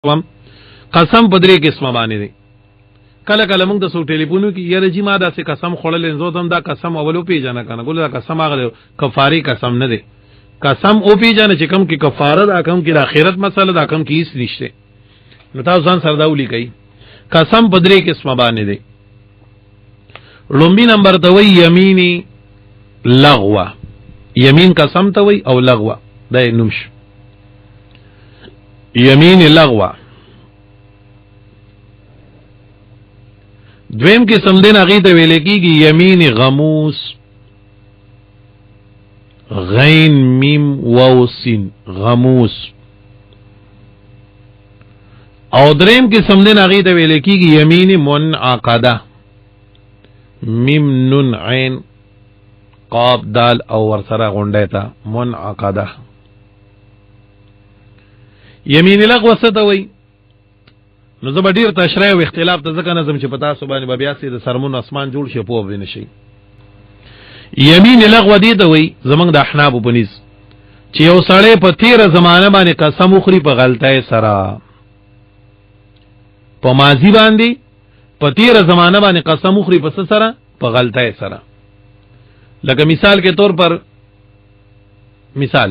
قسم په درې قسمه باندې دی. کله کله موږ د سو ټلیفونو کې یاره جی ما داسې قسم خوړل زه دم دا قسم اولو پیژنه کنه ګول دا قسم هغه کفاری قسم نه دی. قسم او پیژنه چې کوم کې کفاره دا کوم کې د آخرت مسله دا کوم کې هیڅ نشته. نو تاسو ځان سره دا ولیکئ قسم په درې قسمه باندې دی. لومبي نمبر ته وی یمینی لغوه، یمین قسم ته وی او لغوه دا نومش یمین لغوه. دویم قسم دین هغې ته ویل کېږي یمین غموس، غین میم واو سین غموس. او دریم قسم دین هغې ته ویل کېږي یمین منعقده، میم نون عین قاف دال او ورسره غونډی ته منعقده. یمین لغوه څه ته وایي؟ نو زه به ډېر تشریح او اختلاف ته ځکه نظم چې په تاسو باندې به بیا د سرمون اسمان جوړ شي پوه به نه شي. یمین لغوه دې ته وایي زموږ د احنافو په نیز چې یو سړی په تېره زمانه باندې قسم وخوري په غلطۍ سره، په ماضي باندې په تېره زمانه باندې قسم وخوري په څه سره؟ په غلطۍ سره. لکه مثال کې طور پر مثال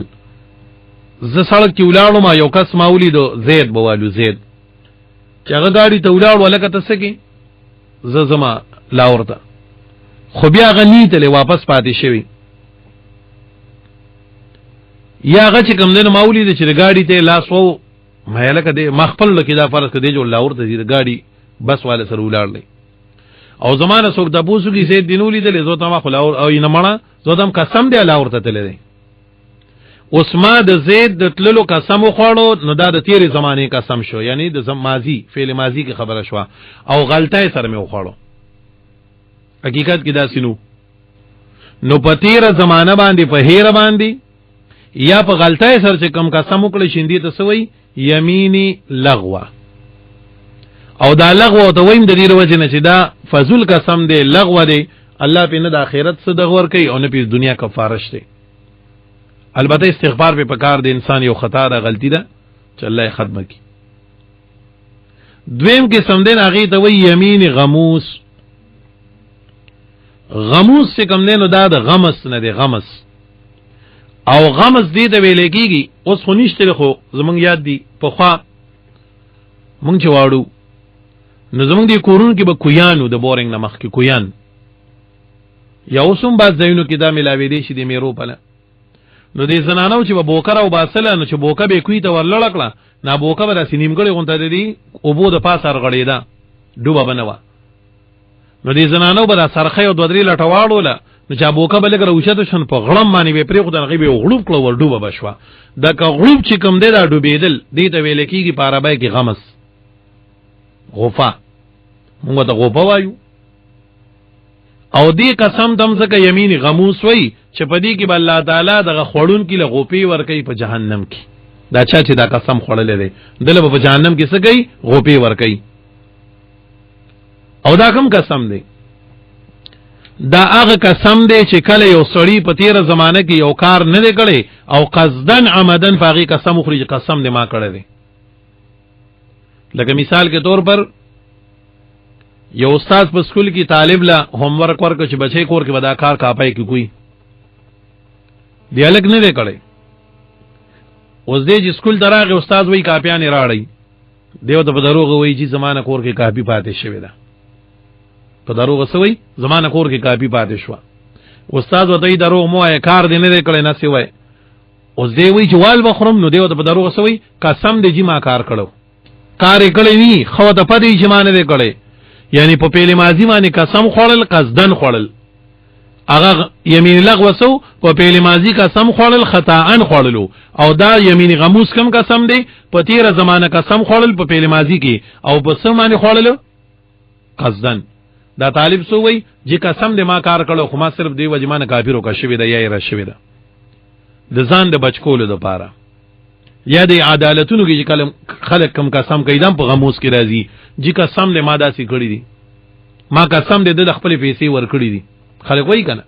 زه سړک کې ولاړم یو کس ما ولیدو زید به والو زید چې هغه ګاډي ته ولاړ ولکه ته څه کې زه زما لاور ته خو بیا هغه نیتلی واپس پاتې شوي یا هغه چې کوم دی نو ما ولیده چې د ګاډي ته لاس و ما لکه دی ما خپل لکې دا فرض که دی جوړ لاور ته ځي د ګاډي بس والا سره ولاړ دی او زما نه څوک تپوس وکړي زید دې نه ولیدلی زه ته ما خو لاور او یې نه مړه زه ته هم قسم دی لاور ته تللی دی. اوس ما د زید د تللو قسم وخوړو نو دا د تیرې زمانې قسم شو، یعنی د ماضي فعل ماضي کې خبره شوه او غلطۍ سره مې وخوړو. حقیقت کې داسې نو په تیره زمانه باندې په هیره باندې یا په غلطۍ سره چې کم قسم وکړی شیندې ته څه وایي؟ یمینی لغوه. او دا لغوه ته وایي د دې وجې نه چې دا فضول قسم دی، لغوه دی، الله پې نه د آخرت څه دغه ورکوي او نه پې دنیا کفاره شته. البته استغفار په پکار د انسان یو خطا ده، غلطی ده چې الله یې ختمه کړي. دویم قسم دی هغې ته وایي یمین غموس. غموس چې کوم دی نو دا د غمس نه دی، غمس. او غمس دې ته ویلی کېږي اوس خو نشته دی خو زمونږ یاد دي پخوا مونږ چې واړو نو زمونږ دې کورونو کې به کویان و د بورنګ نه مخکې کویان، یا اوس هم بعض ځایونو کې دا میلاوېدی شي د میرو پله. نو دې زنانو چې به بوکه راوباسله نو چې بوکه به یې کوي ته ورلړه کړه نو بوکه به داسې نیمګړې غونته د دې اوبو د پاسه رغړېده، ډوبه به نه وه. نو دې زنانو به دا سرخۍ او دوه درې لټه واړوله نو چې بوکه به لږ راوچته شون په غړم باندې به یې پرېښودل هغې به یې غړوب کړه ور ډوبه به شوه. دا که غړوب چې کوم دی دا ډوبېدل دې ته ویلی کېږي په عربی کې غمس، غوفه. مونږ ته غوفه وایو. او دې قسم دم ځکه یمین غموس وی چې په دې کې به الله تعالی دغه خوړونکي له غوپې ورکوي په جهنم کې. دا چا چې دا قسم خوړلی دی دله به په جهنم کې څه کوي؟ غوپې ورکوي. او دا کوم قسم دی؟ دا هغه قسم دی چې کله یو سړی په تېره زمانه کې یو کار نه دی کړی او قصدن عمدن په هغې قسم وخوري چې قسم دی ما کړی دی. لکه مثال کې طور پر یو استاد په سکول کې طالب له هوم ورک ورکړ چې بچی کور کې به دا کار کاپی کې کوي، دی هلک نه دی کړی. اوس دی چې سکول ته راغی استاد وایي کاپیانې راړئ، دی ورته په دروغه وایي چې زما نه کور کې کاپي پاتې شوې ده. په دروغه څه وایي؟ زما نه کور کې کاپي پاتې شوه. استاد ورته وایي دروغ مه وایه، کار دی نه دی کړی، نسې وایه. اوس دی وایي چې وال به خورم، نو دی ورته په دروغه څه وایي؟ قسم دی چې ما کار کړو، کار یې کړی نی، خو ته پته وي چې ما نه دی کړی. یعنی په فعل ماضي باندې قسم خوړل، قصدن خوړل. هغه یمین لغوه سو په فعل ماضي قسم خوړل، خطاان خوړلو. او دا یمین غموس کم قسم دی؟ په تیره زمانه قسم خوړل په فعل ماضي کې او په څه باندې خوړلو؟ قصدن. دا طالب سو وی چې قسم دی ما کار کړو خو ما صرف دی وجه ما نه کافر وکړ شوې ده یا یې را شوې ده د ځان د بچ کولو دپاره. یا د عدالتونو کې چې کله خلک کم قسم کوي دا په غموس کې راځي چې قسم دی ما داسې کړي دي، ما قسم دی د خپلې پیسې ورکړي دي. خلک وایي که نه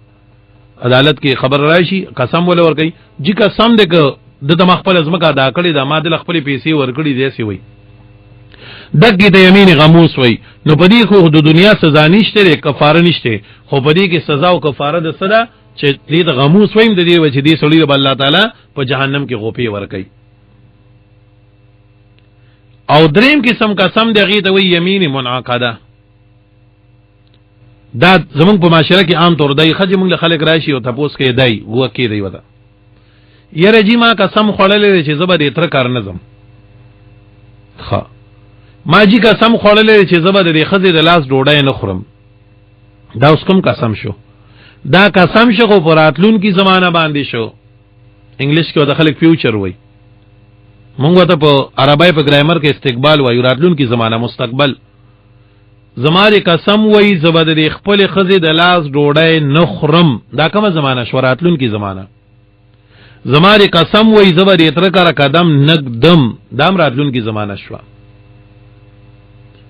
عدالت کې خبر راشي قسم ولا ورکوي چې قسم دی که د ما خپله ځمکه ادا کړې ده ما د خپلې پیسې ورکړي دی، داسې وایي دغه د یمین غموس وای نو پدې خو د دنیا سزا نشته کفاره نشته خو پدې کې سزا او کفاره د صدا چې دې د غموس وایم د دې وجه دې سړي رب الله تعالی په جهنم کې غوپی ورکي او دریم قسم قسم دغه ته وای یمین منعقده دا زمونږ په معاشره کې عام طور دی خځې مونږ خلک راشي او تاسو کې دی وکي دی ودا یره جی ما قسم خړلې چې زبر یې تر کار نظم ها ما جی قسم خړلې چې زبر دې خځې د لاس ډوډۍ نه خورم دا اوس کوم قسم شو دا قسم شو په راتلون کی زمانہ باندې شو انګلیش کې د خلک فیوچر وای مونږ ته په عربی په ګرامر کې استقبال وای راتلون کی زمانہ مستقبل زماره قسم وای زبر دې خپل خځې د لاس ډوډۍ نه خورم دا کومه زمانہ شو راتلون کی زمانہ زماره قسم وای زبر یې تر کار قدم نقدم دام راتلون کی زمانہ شو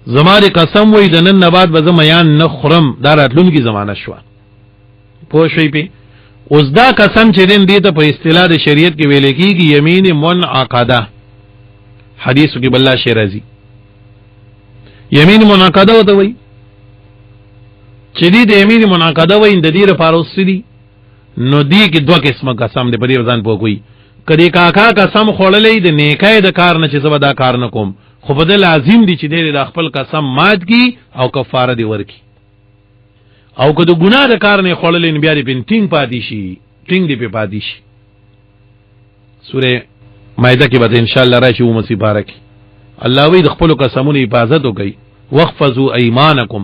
زماره قسم وای د نن بعد به زمیان نه خورم دا راتلون کی زمانہ شو پوه شئ په اوس دا قسم چې دین دی ته په اصطلاح د شریعت کې ویل کېږي یمین منعقده حدیث کې بل شی راځي یمین منعقده وته وای چې دې د یمین منعقده وای د دې لپاره وسدي نو دې کې دوه قسمه قسم دې په دې ځان پوه کوي کدی کاکا قسم خړلې د نیکای د کار نه چې زبا دا کار نه کوم خو په دې لازم دي چې دې د خپل قسم مات کی او کفاره دی ورکی او که د ګناه د کار نه خړلې بیا دې پینټینګ پاتې شي ټینګ دې په پاتې شي سوره مائده کې به ان شاء الله راشي و مسی بارک الله وی د خپل قسمونو حفاظت وکي واحفظوا ايمانکم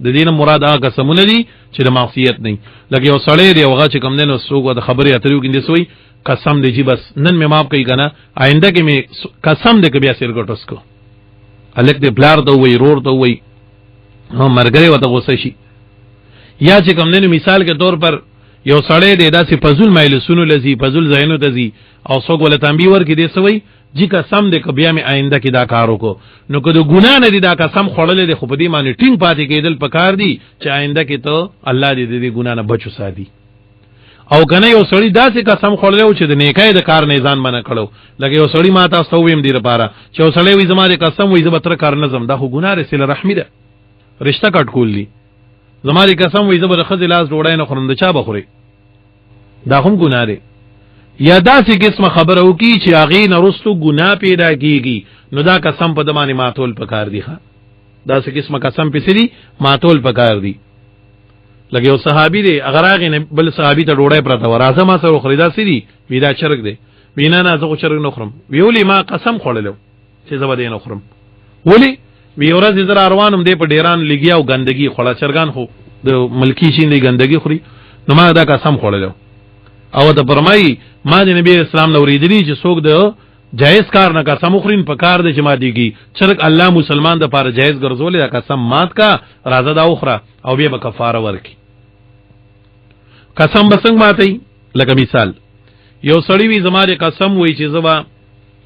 د دې نه مراد هغه قسمونه دي چې د معصیت نه لکه یو سړی دی هغه چې کوم دنه سوق د خبرې اترو کې دسوي قسم دی چې بس نن مې معاف کوي کنه آینده کې مې قسم دې کې بیا سر ګټوس کو الک دې بلار ته وای رور ته وای هم مرګره وته غوسه شي یا چې کوم دنه مثال کے طور پر یو سړی دی داسې فزول مایلسونو لذي فزول زینو دزي او څوک ول تنبیه ور کې دې سوي جی قسم دې کبیا مې آینده کې دا کارو کو نو که د ګنا نه دي دا قسم خړلې دې خو په دې باندې ټینګ پاتې کېدل پکار دي چې آینده کې ته الله دې دې ګنا نه بچو ساتي او کنه یو سړی داسې قسم خړلې او چې د نیکای د کار نه ځان منع کړو لکه یو سړی ما تاسو ویم دې لپاره چې یو سړی وي زماره قسم وي زبتر کار نظم دا خو ګنا رسول رحمی ده رشتہ کټ کولی زماره قسم وي زبر خځه لاس ډوډۍ نه خورم د چا بخوري دا هم ګنا ده یا داسې قسمه خبره وکي چې هغه نه رستو ګناه پیدا کیږي نو دا قسم په دمانه ماتول پکار دی ښا داسې قسمه قسم پسې ماتول پکار دی لکه یو صحابي دی اگر هغه نه بل صحابي ته ډوډۍ پرته ورازه ما سره خریدا سړي ویدا چرګ دی وینا نه زه چرګ نه خورم ویولې ما قسم خورلو چې زه به نه خورم ولی وی ورځ زرا روانم دی په ډیران لګیا او ګندګي خړا چرګان خو د ملکی شین دی ګندګي خوري نو ما دا قسم خورلو او ته فرمایي ما د نبی اسلام نو ریدلی چې څوک د جائز کار نه قسم خورین په کار د چې ما دیږي چرګ الله مسلمان د پاره جائز ګرځولې دا قسم مات کا راځه دا اخرى او بیا به کفاره ورکي قسم بسنګ ماتي لکه مثال یو سړی وی زماره قسم وای چې زما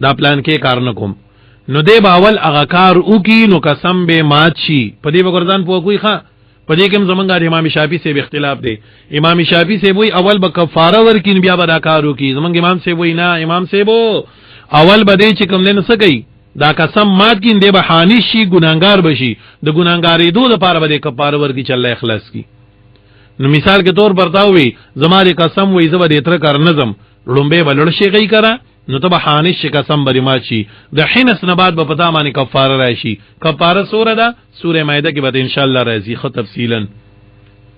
دا پلان کې کار نه کوم نو دی باول هغه کار وکي نو قسم به مات شي په دې وګردان پوه کوي ښا په دې کې زمونږ د امام شافعي سے اختلاف دی امام شافعي سے وای اول به کفاره ورکین بیا به دا کار وکي زمونږ امام سے وای نه امام سے وو اول به دې چې کوم نه سګي دا قسم مات کین دی به حانش شي ګناګار بشي د ګناګارې دوه لپاره به کفاره ورکي چې الله اخلاص کی نو مثال کے طور پر تاوي زماره قسم وای زبر یتر کار نظم لومبه بلړ شي گئی کرا نو ته حانش قسم بری ماشي د حینس نه بعد به پتا معنی کفاره راشي کفاره سوره ده سوره مائده کې به ان شاء الله راځي خو تفصیلا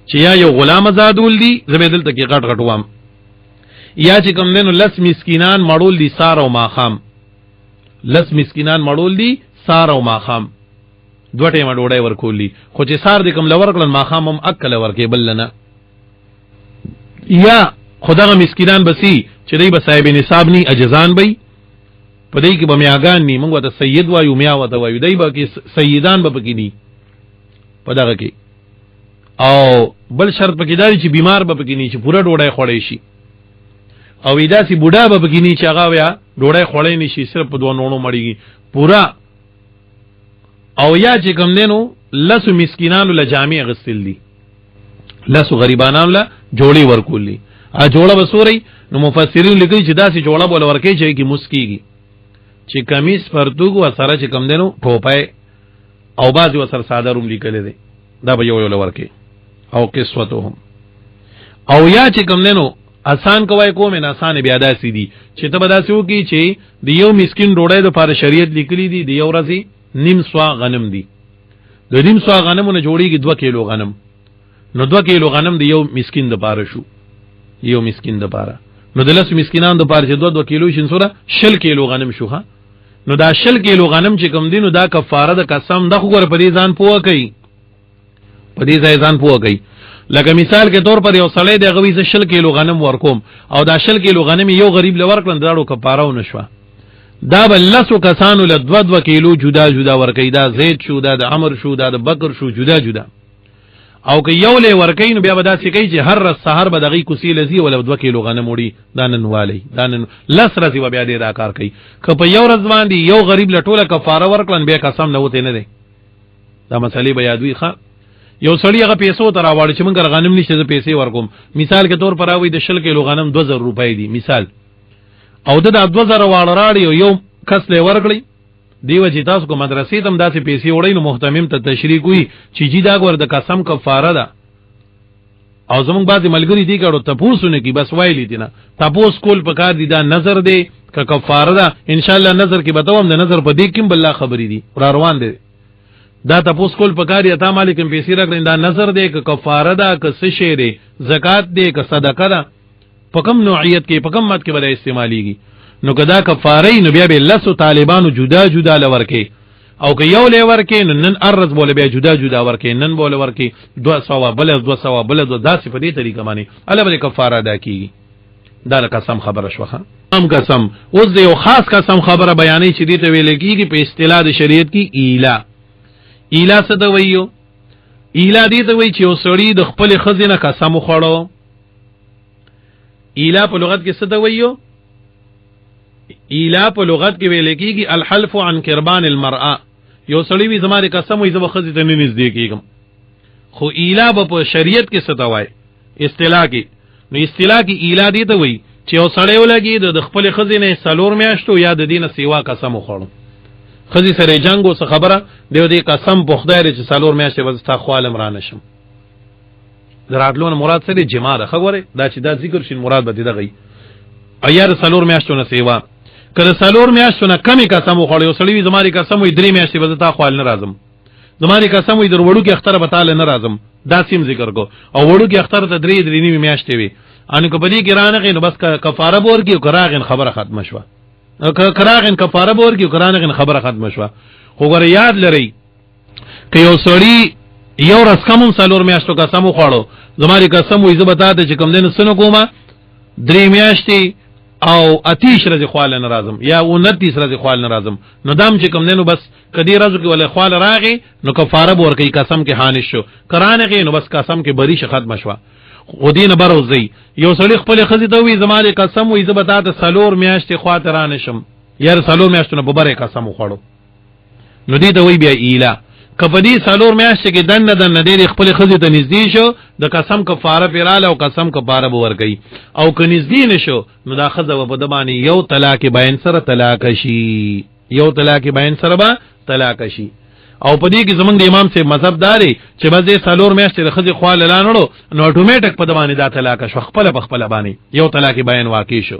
چې یا یو غلام آزادول دي زبیدل ته کې غټ غټ وام یا چې کوم دینو لس مسکینان مړول دي سار او ماخام لس مسکینان مړول دي سار او ماخام دوه ټیمه ډوډۍ ورکولي خو چې سار دې کوم لور کړل ماخام هم اکل ورکې بل نه یا خدای مسکینان بسی چې دای به صاحب نصاب ني اجزان بي په دې کې به میاغان ني موږ ته سید وایو میا وته وایو دای به کې سیدان به پکې ني په دغه کې او بل شرط پکې داري چې بیمار به پکې ني چې پوره ډوډۍ خوړې شي او ودا سي بوډا به پکې ني چې هغه بیا ډوډۍ خوړې نشي صرف په دوه نونو مړیږي پورا او یا چې کوم دینو لسو مسکینانو له جامع غسل دي لسو غریبانانو له جوړي ورکولي ا جوړه وسوري نو مفسرین لیکي چې داسې جوړه بول ورکې چې کی مسکیږي چې کمیس پرتوګ و سره چې کم دینو ټوپای او باز و سره ساده روم لیکل دي دا به یو ورکه او قسوتهم او یا چې کم دینو آسان کوي کوم نه آسان بیا داسې دي چې ته به داسې وکړي چې د یو مسکین ډوډۍ د پاره شریعت لیکلي دي د یو ورځې نیم سوا غنم دي د نیم سوا غنمونه جوړیږي 2 کیلو غنم نو 2 کیلو غنم د یو مسکین د پاره شو یو مسکین د پاره نو د لس مسکینان د پاره چې 2 کیلو شین سره 10 کیلو غنم شو ها نو دا 10 کیلو غنم چې کم دي نو دا کفاره د قسم د خو ګور په دې ځان پوه کوي په دې ځان پوه کوي لکه مثال کې طور پر یو سړی د غوي 10 کیلو غنم ورکوم او دا 10 کیلو غنم یو غریب لور کړن داړو کفاره ونشوه دا بلسو کسانو له 2 کیلو جدا جدا ورکې دا زید شو دا د عمر شو دا د بکر شو جدا جدا او که یو له ورکې نو بیا به دا سکی چې هر سحر به دغه کوسی لذي ولا 2 کیلو غنم وړي دانن والی دانن لس رسی بیا دې دا کار کوي که په یو ورځ باندې یو غریب لټوله کفاره ورکړن بیا قسم نه وته نه دی دا مسلې به یادوي ښه یو سړی هغه پیسو ته راوړي چې مونږ غنم نشته د پیسې ورکوم مثال کې طور پر راوي د 10 کیلو غنم 2000 روپۍ دي مثال او د 2000 واړه راړي یو کس له ورکړي دیو چې تاسو کو مدرسې تم داسې پیسې وړي نو محتمم ته تشریح کوي چې جی دا ګور د قسم کفاره ده او زمونږ بعضې ملګری دي کړو تپوسونه کی بس وایلی دي نه تپوس کول پکار دي دا نظر دی که کفاره ده ان شاء الله نظر کې بتاوم د نظر په دې کې بل خبرې دي را روان دي دا تپوس کول پکار یا تا مالکم پیسې راکړي دا نظر دی که کفاره ده که څه شی دی زکات دی که صدقه ده په کوم نوعیت کې په کوم مت کې به استعماليږي نو کدا کفاره نو بیا به لسو طالبانو جدا جدا لورکه او که یو لورکه نن ارز بوله بیا جدا جدا ورکه نن بوله ورکه 200 بل 200 بل 200 داسې په دې طریقه باندې الله به کفاره ادا کیږي دا قسم خبره شوخه ام قسم اوس د یو خاص قسم خبره بیانې چې دې ته ویل کیږي په اصطلاح د شریعت کې ایلا څه ته وایو ایلا دې ته وایي چې یو سړی د خپل خزینه قسم خوړو ایلا په لغت کې څه ته وایو ایلا په لغت کې ویل کېږي الحلف عن قربان المرأه یو سړی وي زماره قسم وي زما خزې ته نه نږدې کېږم خو ایلا په شریعت کې څه ته وایي اصطلاح کې نو اصطلاح کې ایلا دې ته وایي چې یو سړی ولګي د خپل خزې نه سلور میاشتو یا د دینه سیوا قسم وخوړو خزې سره جنگ او څه خبره دی دې قسم په خدای چې سلور میاشتې وځتا خوالم را نشم دراتلون مراد سره جما ده خبره دا چې دا ذکر شین مراد به دغه ایار سلور میاشتو نه سیوا کله سلور میاشتو نه کمی قسم وخوړ یو سړی زماري قسم وي 3 میاشتې وځتا خوال نه راځم زماري قسم وي در وړو کې اختر به تعالی نه راځم دا سیم ذکر کو او وړو کې اختر ته 3 نیمه میاشتې وي ان کو بدی کې رانغې نو بس کفاره بور کې کراغن خبره ختم شوه کراغن کفاره بور کې کراغن خبره ختم شوه خو ګره یاد لري که یو سړی یو رس کوم سلور میاشتو قسم وخوړو زماري قسم وي زبتا ته چې کوم دین سن کومه 3 میاشتې او اتیش رضی خوال نرازم یا 29 رضی خوال نرازم نو دام چې کوم دینو بس کدی رازو کې ولې خوال راغی نو کفاره بور کوي قسم کې حانش شو کرانه نو بس قسم کې بری ختم شوه خودینه بروزی یو سړی خپل خزي ته وی زماله قسم وی زبتا ته سلور میاشتې خاطرانه شم یار سلور میاشتونه په بره قسم خوړو نو دې ته وی بیا ایلا کپدی سلور میاشتې کې دن دې خپل خزي ته نږدې شو د قسم کفاره پیراله او قسم کفاره بور کوي او که نږدې نشو نو دا خزه و په دبانی یو طلاق بین سره طلاق شي یو طلاق بین سره با طلاق شي او په دې کې زمونږ د امام سے مذهب داري چې بځې سلور میاشتې د خزي خوال لانړو نو اتوماتیک په دبانی دا طلاق شو خپل باندې یو طلاق بین واقع شو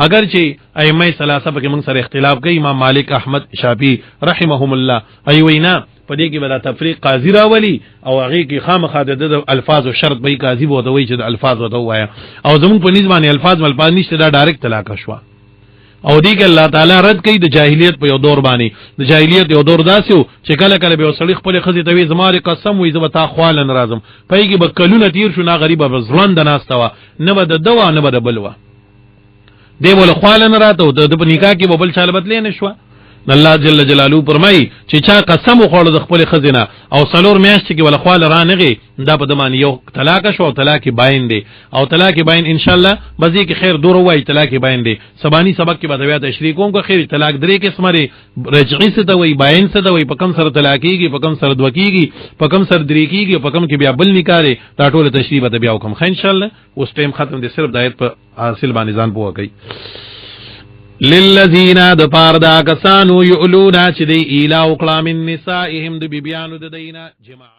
اگر چې ائمه ثلاثه په کې موږ سره اختلاف کوي امام مالک احمد شافعي رحمهم الله ایوینا په دې کې به دا تفریق قاضي راولي او هغه کې خامخا د الفاظ او شرط به قاضي بوته وي چې د الفاظ وته وایا او زموږ په نسبت باندې الفاظ نشته دا ډایرکټ طلاق شو او دې کې الله تعالی رد کوي د جاهلیت په یو دور باندې د جاهلیت یو دور داسیو چې کله به وسړي خپل خزي ته وي زماره قسم وي زبتا خوال ناراضم پای کې به کلونه تیر شو نا غریبه به ځوان د ناستوا نه به د دوا نه به د بلوا دی ول خوال نه راته د په نکاح کې به بل چاله بدلې نشو الله جل جلاله فرمای چې چا قسم خوړ د خپل خزینه او سلور میاشت کې ول خوال رانغي دا په دمان یو طلاق شو طلاق باین دی او طلاق باین ان شاء الله بځي کې خیر دور وای طلاق باین دی سبانی سبق کې به بیا تشریح کوم کو خیر طلاق درې کې اسمره رجعي څه دوی باین څه دوی په کم سره طلاقيږي په کم سره دوکيږي په کم سره درې کېږي په کم کې بیا بل نکاره دا ټول تشریح به بیا وکم خیر ان شاء الله اوس ټیم ختم دي صرف دایت په حاصل باندې ځان پوه کوي للذین د پار دا کسانو یؤلونا چې دی ایلا وکړه من نسائهم د بیبیانو د دینا جماع